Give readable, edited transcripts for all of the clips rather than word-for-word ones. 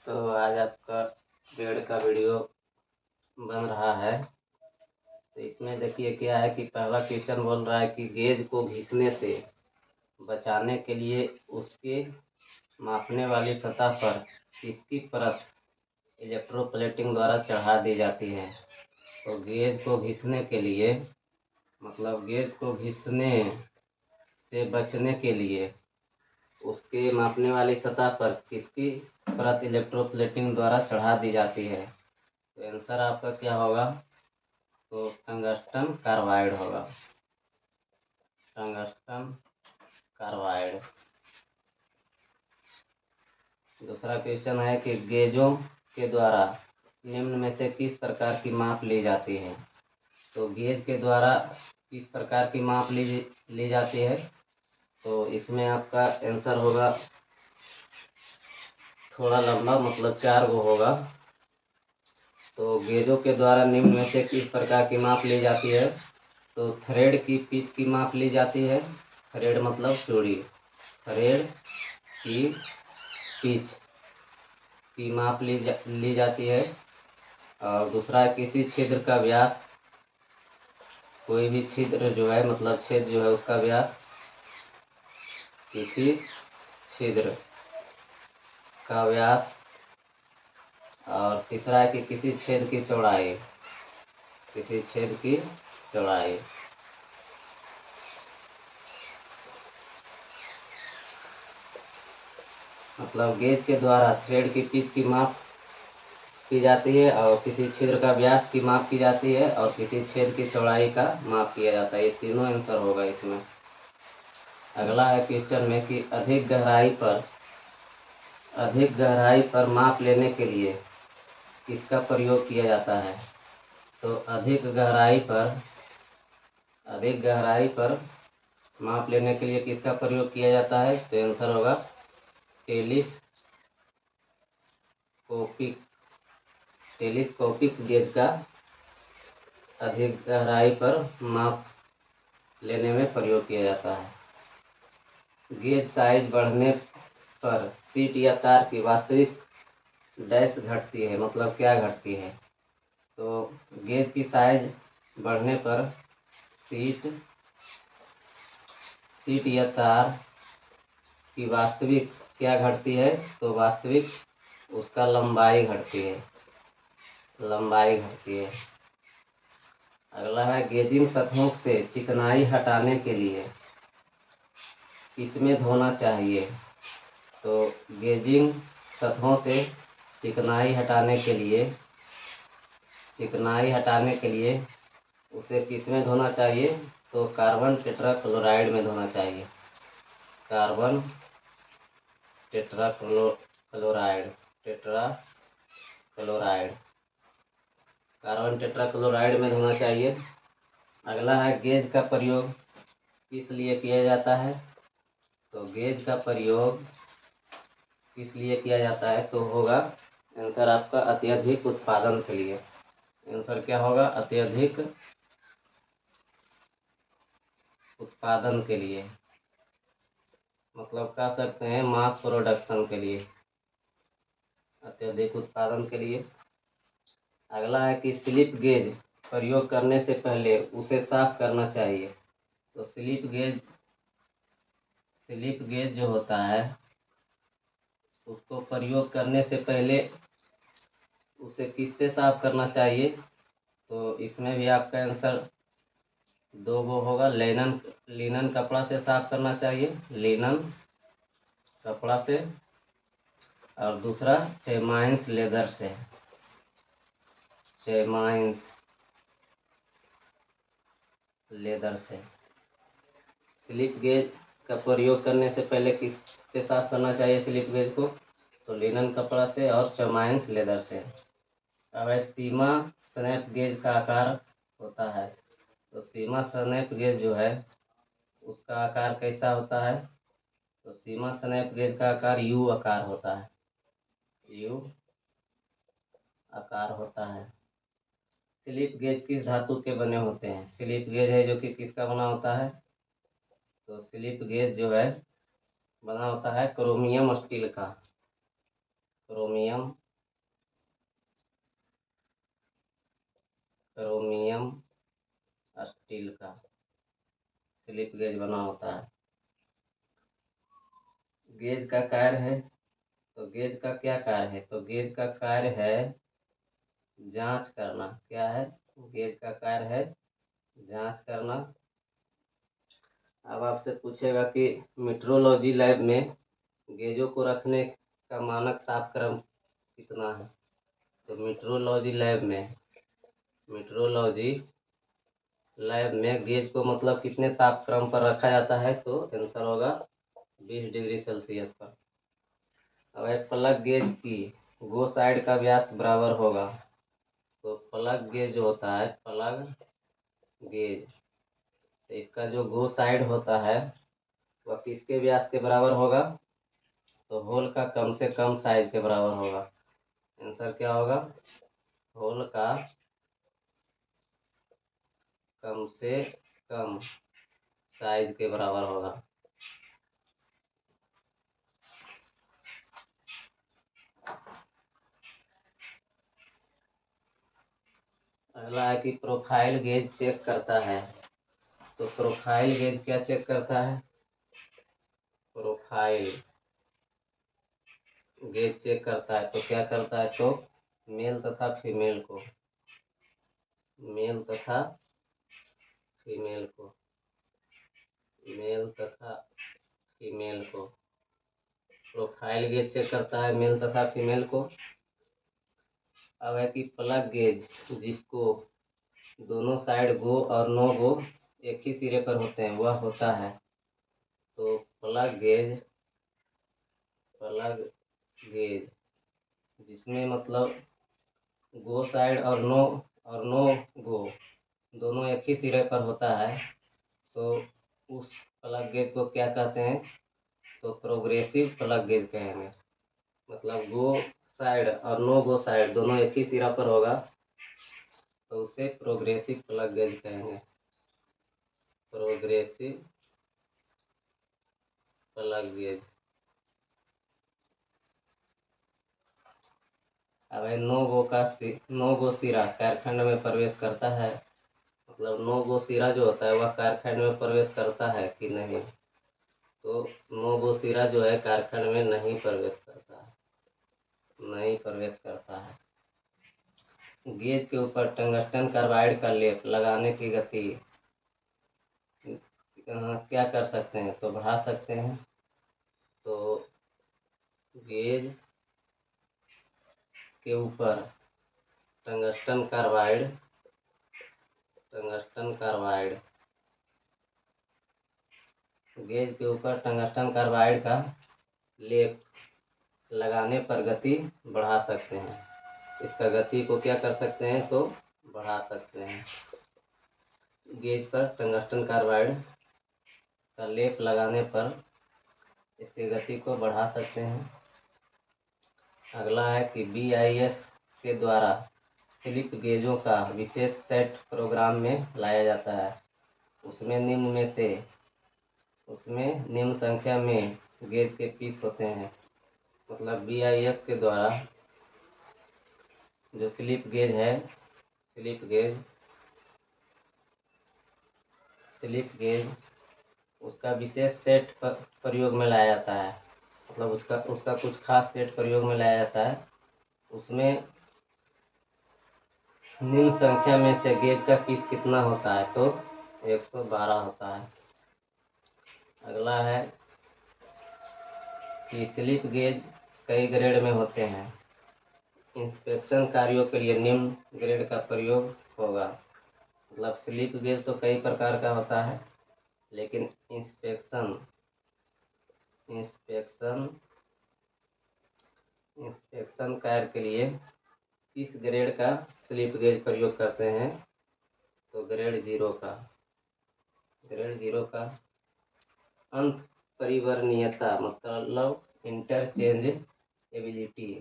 तो आज आपका पेड़ का वीडियो बन रहा है। तो इसमें देखिए क्या है कि पहला क्वेश्चन बोल रहा है कि गेज को घिसने से बचाने के लिए उसके मापने वाली सतह पर किसकी परत इलेक्ट्रोप्लेटिंग द्वारा चढ़ा दी जाती है। तो गेज को घिसने के लिए मतलब गेज को घिसने से बचने के लिए उसके मापने वाली सतह पर किसकी परत इलेक्ट्रोप्लेटिंग द्वारा चढ़ा दी जाती है। तो आंसर आपका क्या होगा? तो टंगस्टन कार्बाइड होगा, टंगस्टन कार्बाइड। दूसरा क्वेश्चन है कि गेजों के द्वारा निम्न में से किस प्रकार की माप ली जाती है। तो गेज के द्वारा किस प्रकार की माप ली जाती है। तो इसमें आपका आंसर होगा थोड़ा लंबा, मतलब 4 गो होगा। तो गेजों के द्वारा निम्न में से किस प्रकार की माप ली जाती है। तो थ्रेड की पिच की माप ली जाती है। थ्रेड मतलब चूड़ी, थ्रेड की पिच की माप ली जाती है। और दूसरा किसी छिद्र का व्यास, कोई भी छिद्र जो है मतलब छेद जो है उसका व्यास, किसी छिद्र का व्यास। और तीसरा है कि किसी छेद की चौड़ाई, किसी छेद की चौड़ाई। मतलब गेज के द्वारा थ्रेड की पिच की माप की जाती है और किसी छिद्र का व्यास की माप की जाती है और किसी छेद की चौड़ाई का माप किया जाता है। ये तीनों आंसर होगा इसमें। अगला है क्वेश्चन में कि अधिक गहराई पर माप लेने के लिए किसका प्रयोग किया जाता है। तो अधिक गहराई पर माप लेने के लिए किसका प्रयोग किया जाता है। तो आंसर होगा टेलीस्कोपिक गेज का अधिक गहराई पर माप लेने में प्रयोग किया जाता है। गेज साइज बढ़ने पर सीट या तार की वास्तविक डैश घटती है, मतलब क्या घटती है। तो गेज की साइज बढ़ने पर सीट या तार की वास्तविक क्या घटती है। तो वास्तविक उसका लंबाई घटती है, लंबाई घटती है। अगला है गेजिंग सतहों से चिकनाई हटाने के लिए किसमें धोना चाहिए। तो गेजिंग सतहों से चिकनाई हटाने के लिए उसे किसमें धोना चाहिए। तो कार्बन टेट्राक्लोराइड में धोना चाहिए, कार्बन टेट्राक्लोराइड, कार्बन टेट्राक्लोराइड में धोना चाहिए। अगला है गेज का प्रयोग किस लिए किया जाता है। तो गेज का प्रयोग किस लिए किया जाता है तो होगा आंसर आपका अत्यधिक उत्पादन के लिए। आंसर क्या होगा? अत्यधिक उत्पादन के लिए, मतलब कह सकते हैं मास प्रोडक्शन के लिए, अत्यधिक उत्पादन के लिए। अगला है कि स्लिप गेज प्रयोग करने से पहले उसे साफ करना चाहिए। तो स्लिप गेज जो होता है उसको प्रयोग करने से पहले उसे किससे साफ करना चाहिए। तो इसमें भी आपका आंसर 2 गो होगा। लिनन कपड़ा से साफ करना चाहिए, लिनन कपड़ा से। और दूसरा चेमाइंस लेदर से, चेमाइंस लेदर से। स्लिप गेज का प्रयोग करने से पहले किससे साफ करना चाहिए स्लिप गेज को। तो लिनन कपड़ा से और चेमाइंस लेदर से। अब है सीमा स्नैप गेज का आकार होता है। तो सीमा स्नैप गेज जो है उसका आकार कैसा होता है। तो सीमा स्नैप गेज का आकार यू आकार होता है, यू आकार होता है। स्लिप गेज किस धातु के बने होते हैं। स्लिप गेज है जो कि किसका बना होता है। तो स्लिप गेज जो है बना होता है क्रोमियम स्टील का, क्रोमियम क्रोमियम स्टील का स्लिप गेज बना होता है। गेज का कार्य है, तो गेज का क्या कार्य है? तो गेज का कार्य है जांच करना। क्या है? गेज का कार्य है जांच करना। अब आपसे पूछेगा कि मेट्रोलॉजी लैब में गेजों को रखने का मानक तापक्रम कितना है? तो मेट्रोलॉजी लैब में गेज को मतलब कितने तापक्रम पर रखा जाता है? तो आंसर होगा 20 डिग्री सेल्सियस पर। अब है प्लग गेज की गो साइड का व्यास बराबर होगा। तो प्लग गेज जो होता है, प्लग गेज, तो इसका जो गो साइड होता है वह किसके व्यास के बराबर होगा? तो होल का कम से कम साइज के बराबर होगा। आंसर क्या होगा? होल का कम से कम साइज के बराबर होगा। अगला है कि प्रोफाइल गेज चेक करता है। तो प्रोफाइल गेज क्या चेक करता है? प्रोफाइल गेज चेक करता है तो क्या करता है? तो मेल तथा फीमेल को मेल तथा फीमेल को मेल तथा फीमेल को प्रोफाइल गेज चेक करता है मेल तथा फीमेल को। अब है कि प्लग गेज जिसको दोनों साइड गो और नो गो एक ही सिरे पर होते हैं वह होता है। तो प्लग गेज जिसमें मतलब गो साइड और नो गो दोनों एक ही सिरे पर होता है, तो उस प्लग गेज को क्या कहते हैं? तो प्रोग्रेसिव प्लग गेज कहेंगे। मतलब गो साइड और नो गो साइड दोनों एक ही सिरा पर होगा तो उसे प्रोग्रेसिव प्लग गेज कहेंगे। Progressive plug gauge. अब नो गो सिरा कारखंड में प्रवेश करता है। मतलब नो गो सिरा जो होता है वह कारखंड में प्रवेश करता है कि नहीं? तो नो गो सिरा जो है कारखंड में नहीं प्रवेश करता है। गेज के ऊपर टंगस्टन कार्बाइड का लेप लगाने की गति क्या कर सकते हैं? तो बढ़ा सकते हैं। तो गेज के ऊपर टंगस्टन कार्बाइड गेज के ऊपर टंगस्टन कार्बाइड का लेप लगाने पर गति बढ़ा सकते हैं। इसका गति को क्या कर सकते हैं? तो बढ़ा सकते हैं। गेज पर टंगस्टन कार्बाइड का लेप लगाने पर इसकी गति को बढ़ा सकते हैं। अगला है कि BIS के द्वारा स्लिप गेजों का विशेष सेट प्रोग्राम में लाया जाता है। उसमें निम्न संख्या में गेज के पीस होते हैं। मतलब BIS के द्वारा जो स्लिप गेज उसका विशेष सेट प्रयोग में लाया जाता है। मतलब उसका कुछ खास सेट प्रयोग में लाया जाता है। उसमें निम्न संख्या में से गेज का पीस कितना होता है? तो 112 होता है। अगला है कि स्लिप गेज कई ग्रेड में होते हैं। इंस्पेक्शन कार्यों के लिए निम्न ग्रेड का प्रयोग होगा। मतलब स्लिप गेज तो कई प्रकार का होता है, लेकिन इंस्पेक्शन कार्य के लिए किस ग्रेड का स्लिप गेज प्रयोग करते हैं? तो ग्रेड 0 का अंत परिवर्तनीयता मतलब इंटरचेंजेबिलिटी।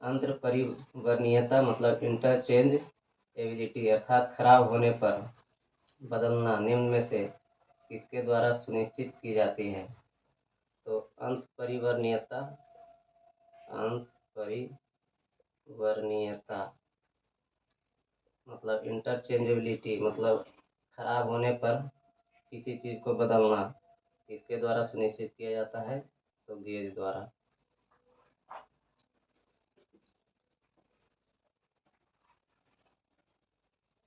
अंतर परिवर्तनीयता मतलब इंटरचेंजेबिलिटी अर्थात खराब होने पर बदलना निम्न में से किसके द्वारा सुनिश्चित की जाती है? तो अंत परिवर्णीयता मतलब इंटरचेंजेबिलिटी, मतलब खराब होने पर किसी चीज़ को बदलना किसके द्वारा सुनिश्चित किया जाता है? तो गेज द्वारा।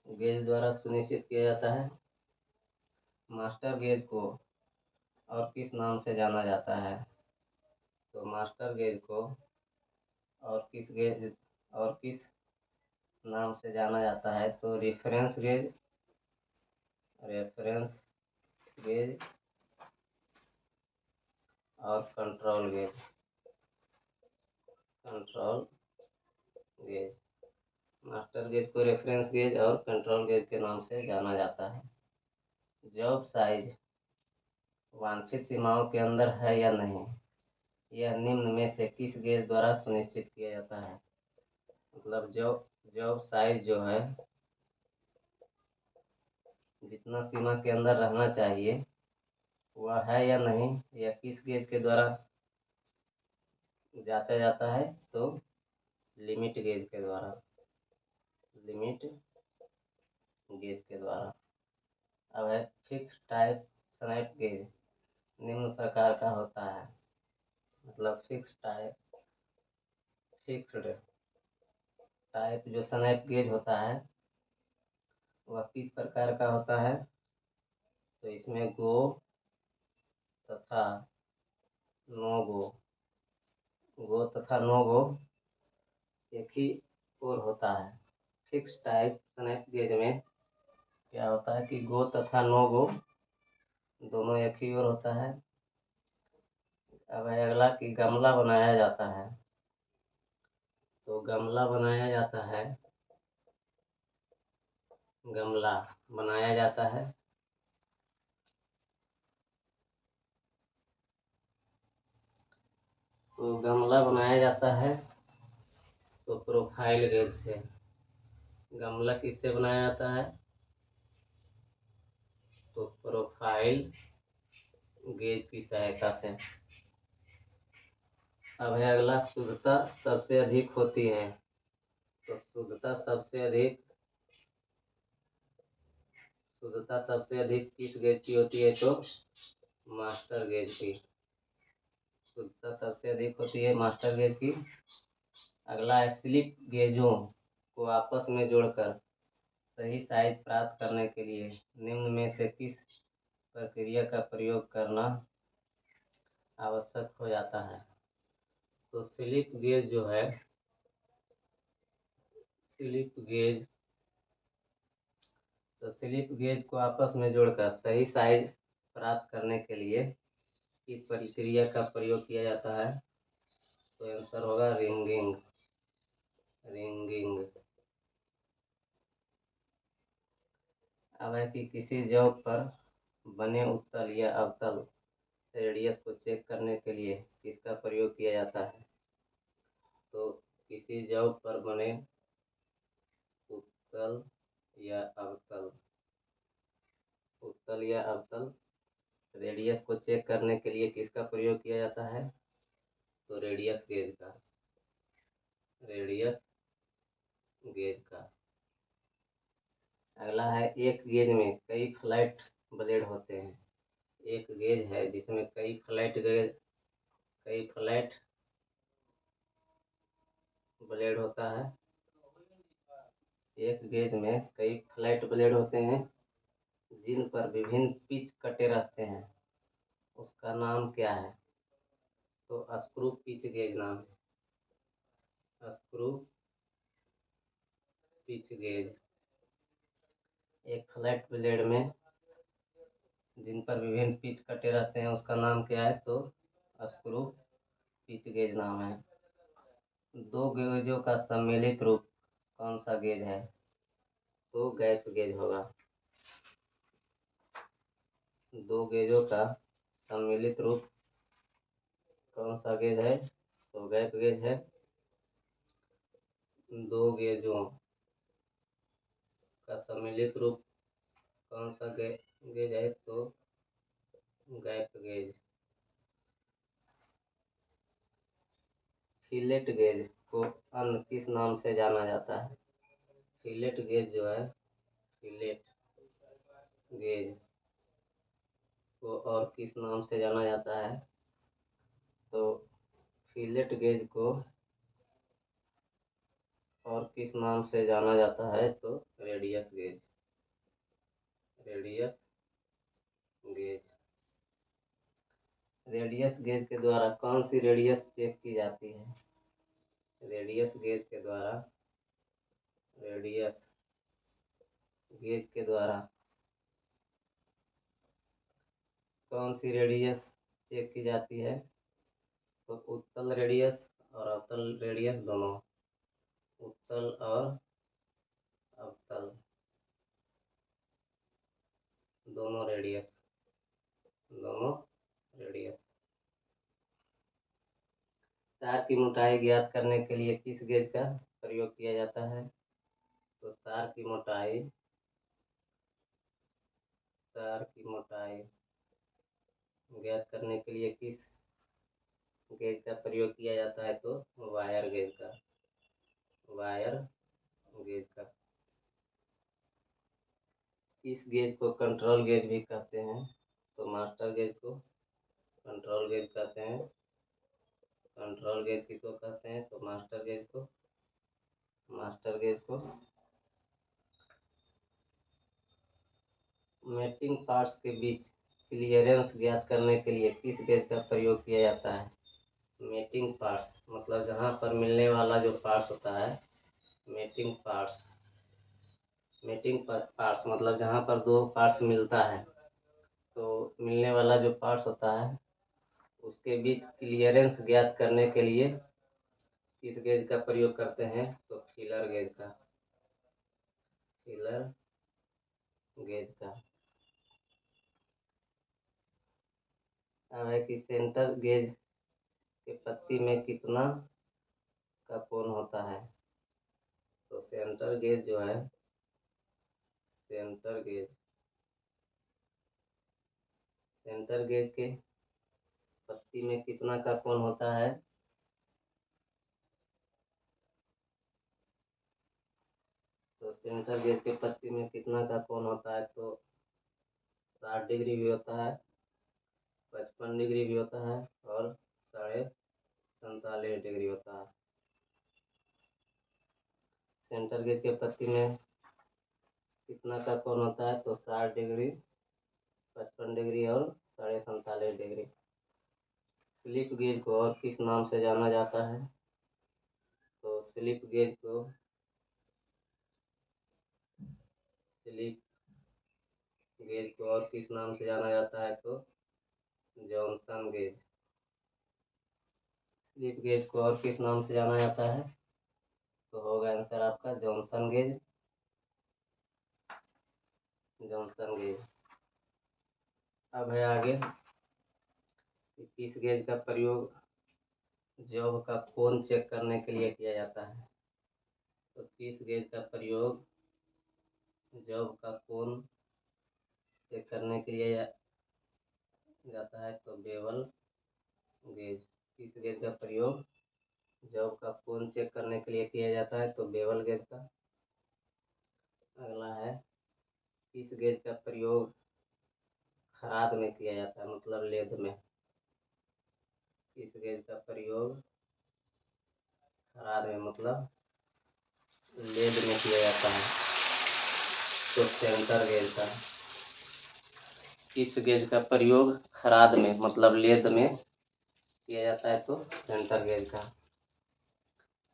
गेज द्वारा सुनिश्चित किया जाता है। मास्टर गेज को और किस नाम से जाना जाता है? तो मास्टर गेज को और किस नाम से जाना जाता है? तो रेफरेंस गेज और कंट्रोल गेज। मास्टर गेज को रेफरेंस गेज और कंट्रोल गेज के नाम से जाना जाता है। जॉब साइज वांछित सीमाओं के अंदर है या नहीं, यह निम्न में से किस गेज द्वारा सुनिश्चित किया जाता है? मतलब जॉब साइज जो है जितना सीमा के अंदर रहना चाहिए वह है या नहीं, यह किस गेज के द्वारा जांचा जाता है? तो लिमिट गेज के द्वारा। अब है फिक्स टाइप स्नैप गेज निम्न प्रकार का होता है। मतलब फिक्स्ड टाइप जो स्नैप गेज होता है वह किस प्रकार का होता है? तो इसमें गो तथा नो गो एक ही ओर होता है। फिक्स टाइप स्नैप गेज में क्या होता है कि गो तथा नो गो दोनों एक ही ओर होता है। अब है अगला कि गमला बनाया जाता है। तो गमला बनाया जाता है तो प्रोफाइल गेज से। गमला किससे बनाया जाता है? तो प्रोफाइल गेज की सहायता से। अब है अगला शुद्धता सबसे अधिक होती है। तो शुद्धता सबसे अधिक किस गेज की होती है? तो मास्टर गेज की। शुद्धता सबसे अधिक होती है मास्टर गेज की। अगला है स्लिप गेजों को आपस में जोड़कर सही साइज प्राप्त करने के लिए निम्न में से किस प्रक्रिया का प्रयोग करना आवश्यक हो जाता है? तो स्लिप गेज को आपस में जोड़कर सही साइज प्राप्त करने के लिए किस प्रक्रिया का प्रयोग किया जाता है? तो आंसर होगा रिंगिंग। अब है कि किसी जॉब पर बने उत्तल या अवतल रेडियस को चेक करने के लिए किसका प्रयोग किया जाता है? तो किसी जॉब पर बने उत्तल या अवतल रेडियस को चेक करने के लिए किसका प्रयोग किया जाता है? तो रेडियस गेज का। अगला है एक गेज में कई फ्लैट ब्लेड होते हैं। एक गेज है जिसमें कई फ्लैट ब्लेड होता है। एक गेज में कई फ्लैट ब्लेड होते हैं जिन पर विभिन्न पिच कटे रहते हैं, उसका नाम क्या है? तो स्क्रू पिच गेज नाम है। Screw pitch gauge. एक फ्लैट ब्लेड में जिन पर विभिन्न पिच कटे रहते हैं उसका नाम क्या है? तो स्क्रू पिच गेज नाम है। दो गेजों का सम्मिलित रूप कौन सा गेज है? तो गैप गेज होगा। दो गेजों का सम्मिलित रूप कौन सा गेज है? तो गैप गेज है। दो गेजों का सम्मिलित रूप कौन सा गेज है? तो गैप गेज। फिलेट गेज को अन्य किस नाम से जाना जाता है? फिलेट गेज जो है, फिलेट गेज को और किस नाम से जाना जाता है? तो फिलेट गेज को और किस नाम से जाना जाता है? तो radius gauge, radius gauge. Radius gauge के द्वारा कौन सी रेडियस चेक की जाती है? रेडियस गेज के द्वारा, रेडियस गेज के द्वारा कौन सी रेडियस चेक की जाती है? तो उत्तल रेडियस और अवतल रेडियस दोनों, उत्तल और अवतल दोनों रेडियस, दोनों रेडियस। तार की मोटाई ज्ञात करने के लिए किस गेज का प्रयोग किया जाता है? तो तार की मोटाई, तार की मोटाई ज्ञात करने के लिए किस गेज का प्रयोग किया जाता है? तो वायर गेज का, वायर गेज का। इस गेज को कंट्रोल गेज भी कहते हैं। तो मास्टर गेज को कंट्रोल गेज कहते हैं। कंट्रोल गेज किसको कहते हैं? तो मास्टर गेज को, मास्टर गेज को। मेटिंग पार्ट्स के बीच क्लियरेंस ज्ञात करने के लिए किस गेज का प्रयोग किया जाता है? मेटिंग पार्ट्स मतलब जहाँ पर मिलने वाला जो पार्ट्स होता है, मेटिंग पार्ट्स, मेटिंग पार्ट्स मतलब जहाँ पर दो पार्ट्स मिलता है, तो मिलने वाला जो पार्ट्स होता है उसके बीच क्लियरेंस ज्ञात करने के लिए किस गेज का प्रयोग करते हैं? तो फीलर गेज का, फीलर गेज का। अब है कि सेंटर गेज के पत्ती में कितना का कोण होता है? तो सेंटर गेज जो है, सेंटर गेज, सेंटर गेज के पत्ती में कितना का कोण होता है? तो सेंटर गेज के पत्ती में कितना का कोण होता है? तो 60 डिग्री भी होता है, 55 डिग्री भी होता है और 47.5 डिग्री होता है। सेंटर गेज के पत्ती में कितना का कोण होता है? तो 60 डिग्री, 55 डिग्री और 47.5 डिग्री। स्लिप गेज को और किस नाम से जाना जाता है? तो स्लिप गेज को, स्लिप गेज को और किस नाम से जाना जाता है? तो जॉनसन गेज। स्लिप गेज को और किस नाम से जाना जाता है? तो होगा आंसर आपका जॉनसन गेज, जॉनसन गेज। अब है आगे कि किस गेज का प्रयोग जॉब का कोण चेक करने के लिए किया जाता है? तो किस गेज का प्रयोग जॉब का कोण चेक करने के लिए जाता है? तो बेवल गेज। किस गेज का प्रयोग जॉब का कोण चेक करने के लिए किया जाता है? तो बेवल गेज का। अगला है किस गेज का प्रयोग खराद में किया जाता है, मतलब लेद में? किस गेज का प्रयोग खराद में मतलब लेद में किया जाता है? तो सेंटर गेज का। किस गेज का प्रयोग खराद में मतलब लेद में किया जाता है? तो सेंटर गेज का।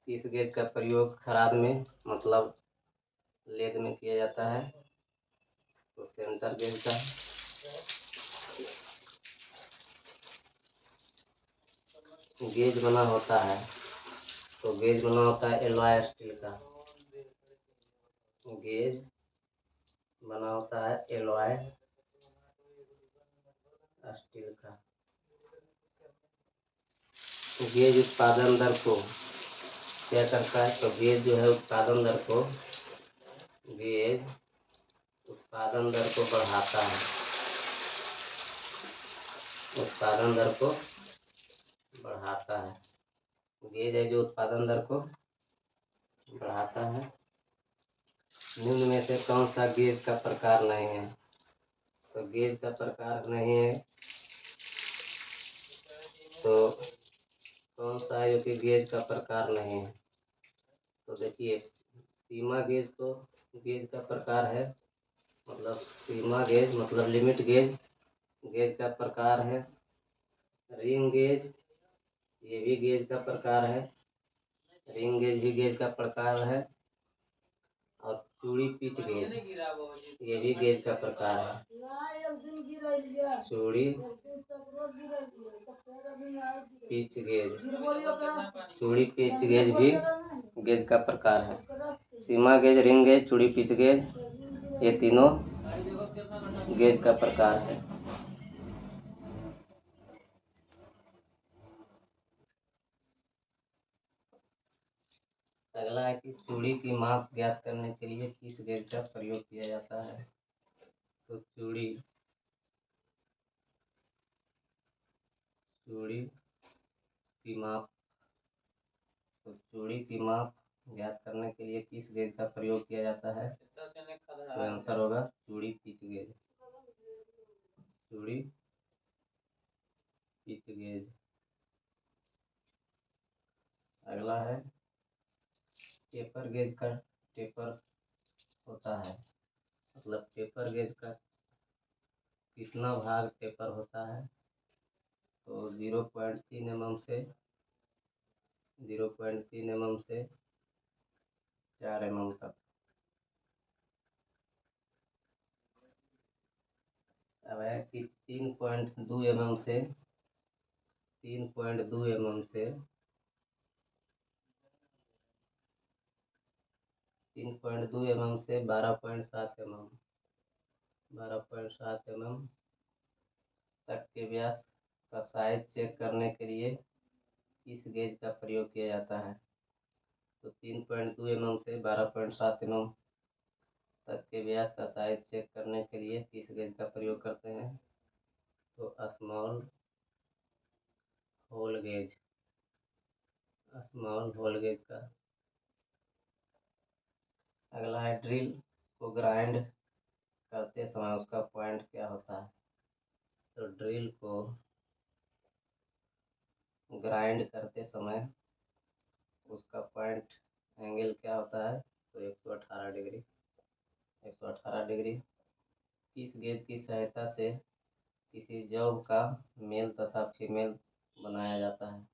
किस गेज का प्रयोग खराद में मतलब लेद में किया जाता है? तो सेंटर गेज का। गेज बना होता है, तो गेज बना होता है एलॉय स्टील का। गेज बना होता है एलॉय स्टील का। गेज उत्पादन दर को क्या करता है? तो गेज जो है उत्पादन दर को, गेज उत्पादन दर को बढ़ाता है, उत्पादन दर को बढ़ाता है। गेज है जो उत्पादन दर को बढ़ाता है। निम्न में से कौन सा गेज का प्रकार नहीं है? तो गेज का प्रकार नहीं है तो कौन सा है जो कि गेज का प्रकार नहीं है? तो देखिए, सीमा गेज तो गेज का प्रकार है, मतलब सीमा गेज मतलब लिमिट गेज गेज का प्रकार है। रिंग गेज ये भी गेज का प्रकार है, रिंग गेज भी गेज का प्रकार है। और चूड़ी पिच गेज ये भी गेज का प्रकार है। चूड़ी पिच गेज चूड़ी पिच गेज भी गेज का प्रकार है। सीमा गेज, रिंग गेज, चूड़ी पिच गेज ये तीनों गेज का प्रकार है। अगला है कि चूड़ी की माप ज्ञात करने के लिए किस गेज का प्रयोग किया जाता है? तो चूड़ी की माप ज्ञात करने के लिए किस गेज का प्रयोग किया जाता है? तो आंसर होगा चूड़ी पिच गेज। चूड़ी पिच गेज। अगला है टेपर गेज का टेपर होता है, मतलब टेपर गेज का कितना भाग टेपर होता है? तो 0.3 mm से 4 mm तक। अब है कि 3.2 mm से 3.2 mm से 3.2 mm से 12.7 mm 12.7 mm तक के व्यास का साइज चेक करने के लिए किस गेज का प्रयोग किया जाता है? तो 3.2 mm से 12.7 mm तक के व्यास का साइज चेक करने के लिए किस गेज का प्रयोग करते हैं? तो स्मॉल होल गेज का। अगला है ड्रिल को ग्राइंड करते समय उसका पॉइंट क्या होता है? तो ड्रिल को ग्राइंड करते समय उसका पॉइंट एंगल क्या होता है? तो 118 डिग्री। 118 डिग्री। किस गेज की सहायता से किसी जॉब का मेल तथा फीमेल बनाया जाता है?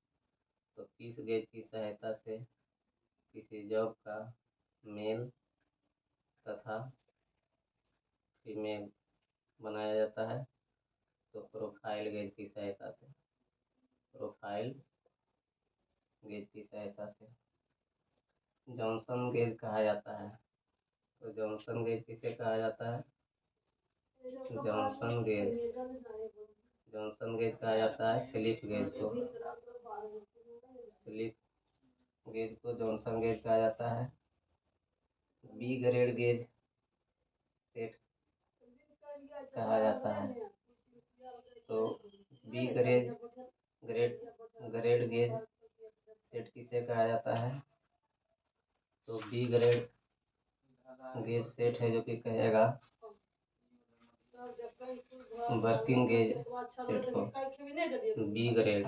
तो किस गेज की सहायता से किसी जॉब का मेल तथा फीमेल बनाया जाता है? तो प्रोफाइल गेज की सहायता से। प्रोफाइल गेज की सहायता से। जॉनसन गेज कहा जाता है। तो जॉनसन गेज किसे कहा जाता है? जॉनसन गेज कहा जाता है स्लिप गेज को। स्लिप गेज को जॉनसन गेज कहा जाता है। बी ग्रेड गेज सेट कहा जाता है। तो बी ग्रेड गेज सेट किसे कहा जाता है? तो बी ग्रेड गेज सेट है जो कि कहेगा वर्किंग गेज सेट को। बी ग्रेड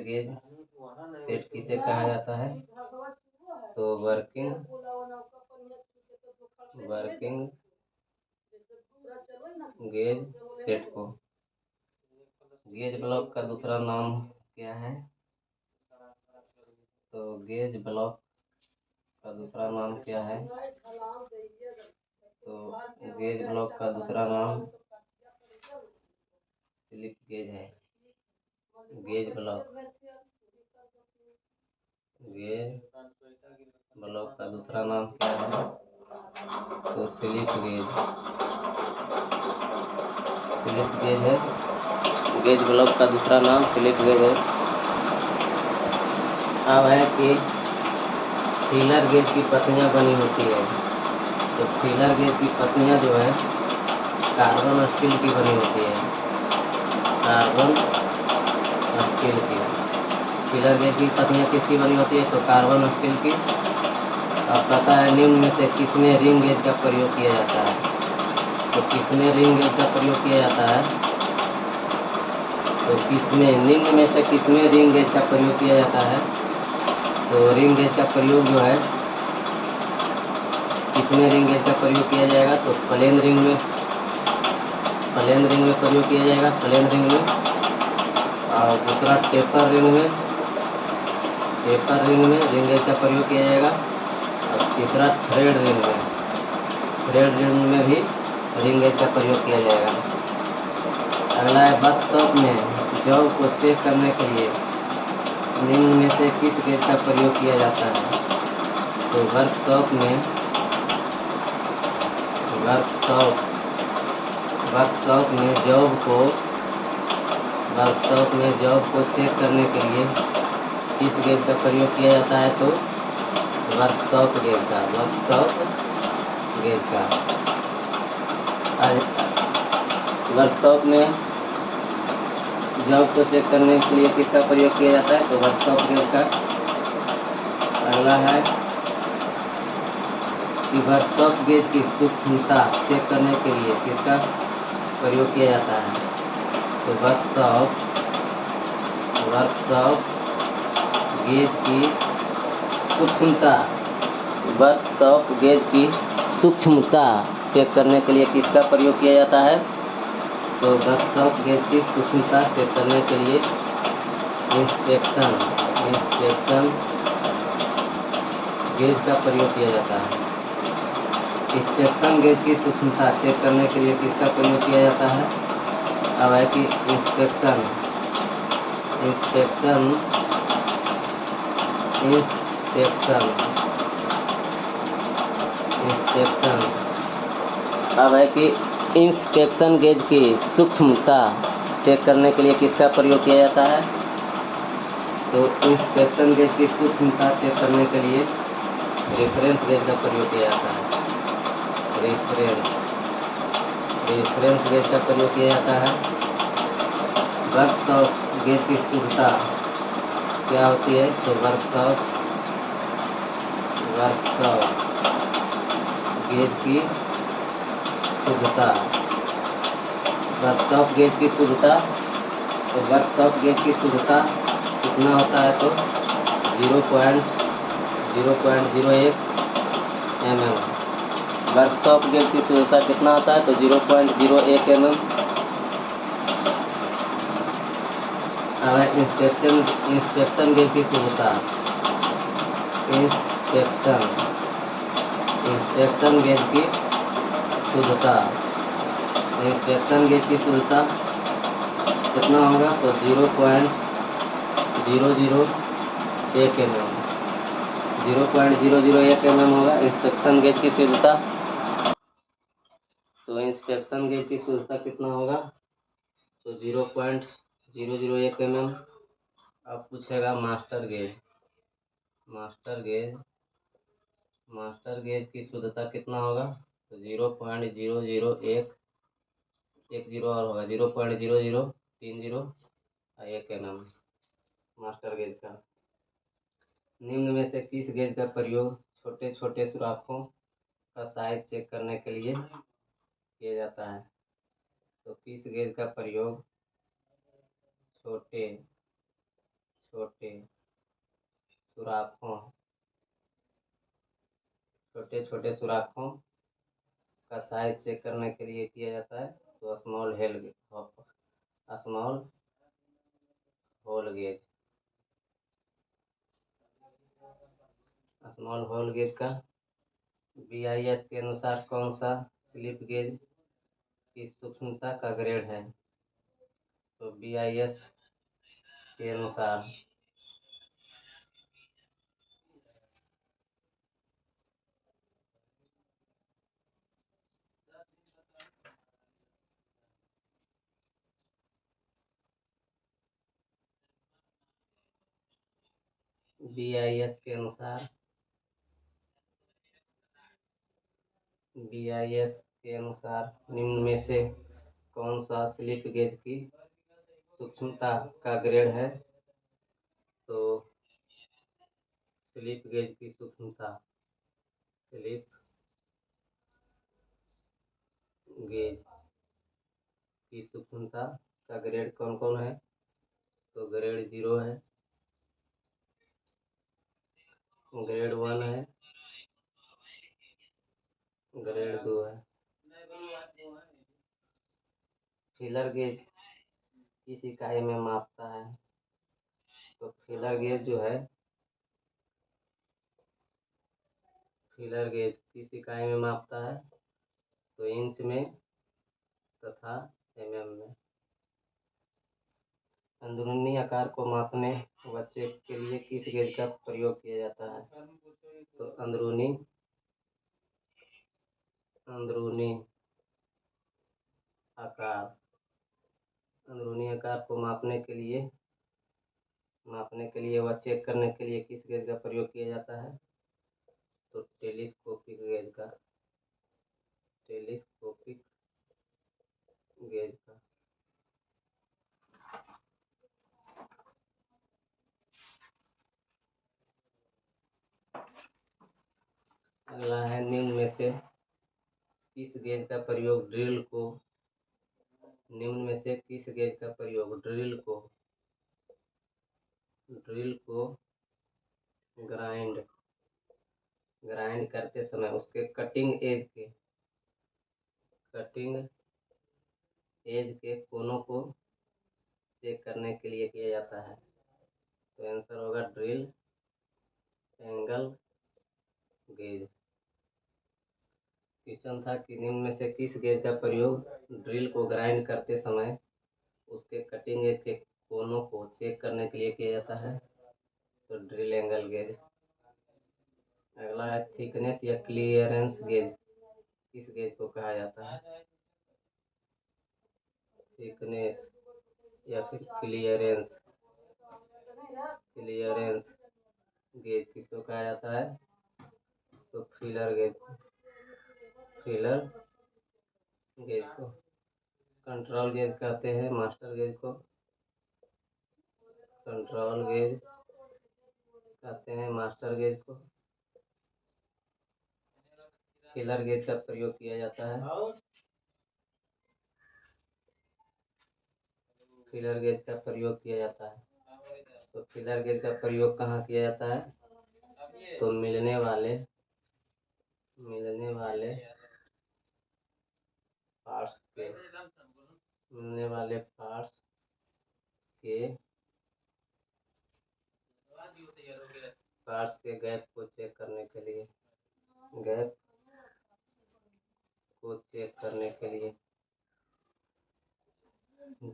गेज सेट किसे कहा जाता है? तो वर्किंग गेज सेट को। गेज ब्लॉक का दूसरा नाम क्या है? तो गेज ब्लॉक का दूसरा नाम क्या है? तो गेज ब्लॉक का दूसरा नाम स्लिप गेज है। गेज ब्लॉक का दूसरा नाम क्या है? तो स्लिप गेज है। गेज ब्लॉक का दूसरा नाम स्लिप गेज है। अब है कि फीलर गेज की पत्तियां बनी होती है। तो फीलर गेज की पत्तियां जो है कार्बन स्टील की बनी होती है। कार्बन स्टील की। फिलर गेज की पत्तियाँ किसकी बनी होती है? तो कार्बन स्टील की। अब पता है निम्न में से किसमें रिंग गेज का प्रयोग किया जाता है? तो किसमें रिंग गेज का प्रयोग किया जाता है? तो किसमें, निम्न में से किसमें रिंग गेज का प्रयोग किया जाता है? तो रिंग गेज का प्रयोग जो है, किसमें रिंग गेज का प्रयोग किया जाएगा? तो प्लेन रिंग में, प्लेन रिंग में प्रयोग किया जाएगा, प्लेन रिंग में। और दूसरा टेपर रिंग में, टेपर रिंग में रिंग गेज का प्रयोग किया जाएगा। और तीसरा थ्रेड रिंग में, थ्रेड रिंग में भी रिंग गेज का प्रयोग किया जाएगा। अगला है वर्कशॉप में जॉब को चेक करने के लिए निम्न में से किस गेज का प्रयोग किया जाता है? तो वर्कशॉप में, वर्कशॉप में जॉब को, वर्कशॉप में जॉब को चेक करने के लिए किस गेज का प्रयोग किया जाता है? तो वर्कशॉप गेज का, वर्कशॉप गेज का। वर्कशॉप में जॉब को चेक करने के लिए किसका प्रयोग किया जाता है? तो वर्कशॉप गेज का। अगला है कि वर्कशॉप गेज की सूक्ष्मता चेक करने के लिए किसका प्रयोग किया जाता है? तो वर्कशॉप गेज की सूक्ष्मता, वर्कशॉप गेज की सूक्ष्मता चेक करने के लिए किसका प्रयोग किया जाता है? तो वर्कशॉप गेज की सूक्ष्मता चेक करने के लिए इंस्पेक्शन गेज का प्रयोग किया जाता है। इंस्पेक्शन गेज की सूक्ष्मता चेक करने के लिए किसका प्रयोग किया जाता है? अब है कि इंस्पेक्शन अब है कि इंस्पेक्शन गेज की सूक्ष्मता चेक करने के लिए किसका प्रयोग किया जाता है? तो इंस्पेक्शन गेज की सूक्ष्मता चेक करने के लिए रेफरेंस गेज का प्रयोग किया जाता है। रेफरेंस गेज का प्रयोग किया जाता है। वर्कशॉप गेज की शुद्धता क्या होती है? तो वर्कशॉप गेज की शुद्धता, वर्कशॉप गेज की शुद्धता, तो वर्कशॉप गेज की शुद्धता कितना होता है? तो 0.01 mm। वर्कशॉप गेज की शुद्धता कितना होता है? तो 0.01 mm। अब इंस्पेक्शन गेज की शुद्धता, इंस्पेक्शन गेज की शुद्धता, इंस्पेक्शन गेज की शुद्धता कितना होगा? तो 0.001 mm, 0.001 mm होगा इंस्पेक्शन गेज की शुद्धता। तो इंस्पेक्शन गेज की शुद्धता कितना होगा? तो 0.001 mm। अब पूछेगा मास्टर गेज, मास्टर गेज की शुद्धता कितना होगा? तो 0.001, एक जीरो और होगा, 0.0030 mm मास्टर गेज का। निम्न में से किस गेज का प्रयोग छोटे छोटे सुराखों का साइज चेक करने के लिए किया जाता है? तो किस गेज का प्रयोग छोटे छोटे सुराखों, छोटे छोटे सुराखों का साइज चेक करने के लिए किया जाता है? तो small hole gauge, small hole gauge का। BIS के अनुसार कौन सा स्लिप गेज की सूक्ष्मता का ग्रेड है? तो BIS के अनुसार BIS के अनुसार BIS के अनुसार निम्न में से कौन सा स्लिप गेज की सूक्ष्मता का ग्रेड है? तो स्लिप गेज की सूक्ष्मता, स्लिप गेज की सूक्ष्मता का ग्रेड कौन कौन है? तो ग्रेड 0 है, ग्रेड 1 है, ग्रेड 2 है। फीलर गेज किस इकाई में मापता है? तो फीलर गेज जो है, फीलर गेज किस इकाई में मापता है? तो इंच में तथा mm में। अंदरूनी आकार को मापने व चेक के लिए किस गेज का प्रयोग किया जाता है? तो अंदरूनी आकार, अंदरूनी आकार को मापने के लिए व चेक करने के लिए किस गेज का प्रयोग किया जाता है? तो टेलीस्कोपिक गेज का, टेलीस्कोपिक गेज का। अगला है, निम्न में से किस गेज का प्रयोग ड्रिल को, निम्न में से किस गेज का प्रयोग ड्रिल को ग्राइंड करते समय उसके कटिंग एज के कोनों को चेक करने के लिए किया जाता है? तो आंसर होगा ड्रिल एंगल गेज। क्वेश्चन था कि निम्न में से किस गेज का प्रयोग ड्रिल को ग्राइंड करते समय उसके कटिंग एज के कोनों को चेक करने के लिए किया जाता है? तो ड्रिल एंगल गेज। अगला है, थिकनेस या क्लियरेंस गेज किस गेज को कहा जाता है? थिकनेस या फिर क्लियरेंस गेज किसको कहा जाता है? तो फीलर गेज को। कंट्रोल गेज कहते हैं मास्टर गेज को, कंट्रोल गेज कहते हैं मास्टर गेज को। फीलर गेज का प्रयोग किया जाता है, फीलर गेज का प्रयोग किया जाता है। तो फीलर गेज का प्रयोग कहाँ किया जाता है? तो मिलने वाले पार्ट्स के गैप को चेक करने के लिए,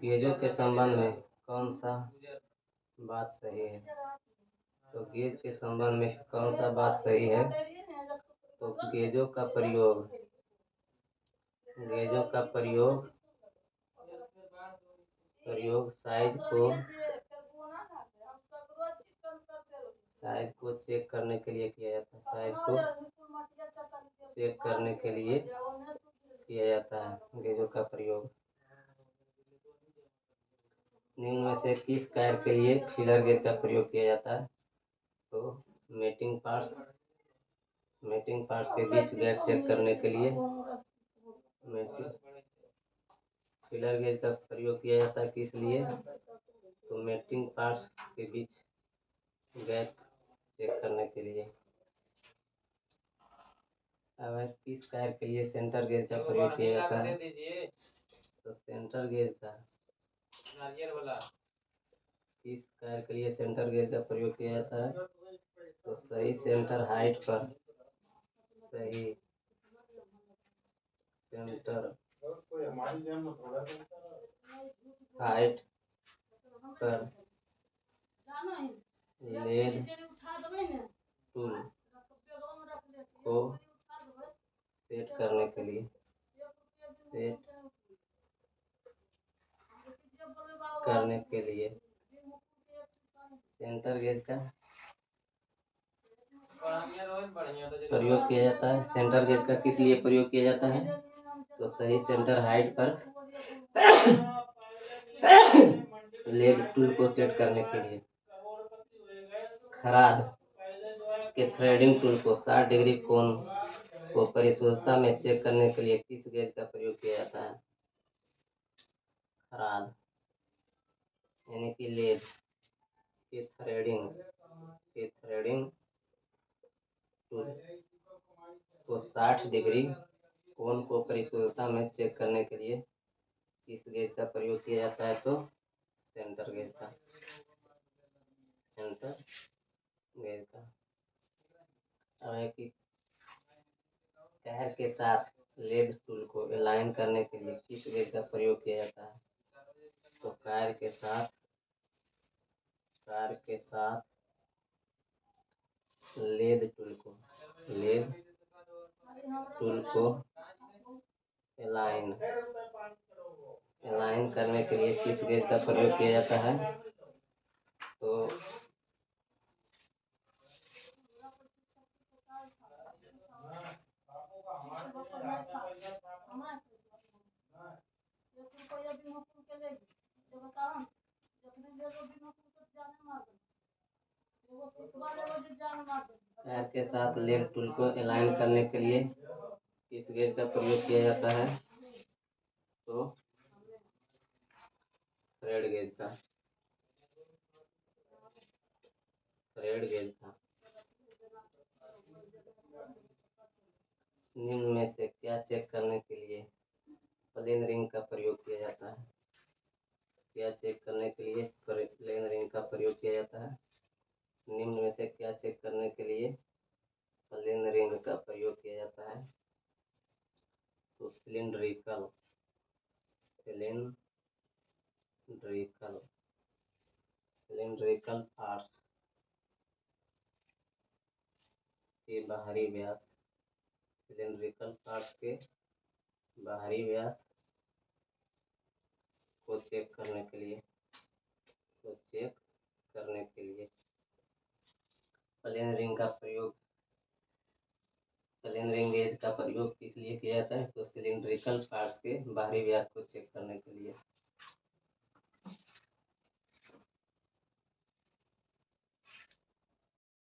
गेजों के संबंध में कौन सा बात सही है? तो गेज के संबंध में कौन सा बात सही है? तो गेजों का प्रयोग साइज को चेक करने के लिए किया जाता है, साइज को चेक करने के लिए किया जाता है गेजों का प्रयोग। निम्न में से किस कार्य के लिए फीलर गेज का प्रयोग किया जाता है? तो मेटिंग पार्ट्स के बीच गैप चेक करने के लिए फीलर गेज का प्रयोग किया जाता है। किस लिए? तो मेटिंग पार्ट्स के बीच गैप चेक करने के लिए। अब किस कार्य के लिए सेंटर गेज का प्रयोग किया जाता है? तो सेंटर गेज का किस कार्य के लिए सेंटर गेज का प्रयोग किया जाता है? तो सही सेंटर हाइट पर लेड टूल को सेट करने के लिए सेंटर गेज का प्रयोग किया जाता है। सेंटर गेज का किस लिए प्रयोग किया जाता है? तो सही सेंटर हाइट पर लेग टूल को सेट करने के लिए खराद के थ्रेडिंग टूल को 60 डिग्री कोण को परिशुद्धता में चेक करने के लिए किस गेज का प्रयोग किया जाता है? खराद यानी कि लेग के थ्रेडिंग टूल को 60 डिग्री कोण को परिशुद्धता में चेक करने के लिए किस गेज का प्रयोग किया जाता है? तो सेंटर गेज का। अब है कि कैर के साथ लेड टूल को अलाइन करने के लिए किस गेज का प्रयोग किया जाता है? तो कार के साथ लेड टूल को अलाइन करने के लिए किस गेज का प्रयोग किया जाता है? तो पैर के साथ लेड टूल को अलाइन करने के लिए किस गेज का प्रयोग किया जाता है? तो थ्रेड गेज का। निम्न में से क्या चेक करने के लिए प्लेन रिंग का प्रयोग किया जाता है? निम्न में से क्या चेक करने के लिए प्लेन रिंग का प्रयोग किया जाता है? तो सिलिंड्रिकल पार्ट्स के बाहरी व्यास को चेक करने के लिए प्लेन रिंग गेज का प्रयोग किस लिए किया जाता है? तो सिलिंड्रिकल पार्ट्स के बाहरी व्यास को चेक करने के लिए।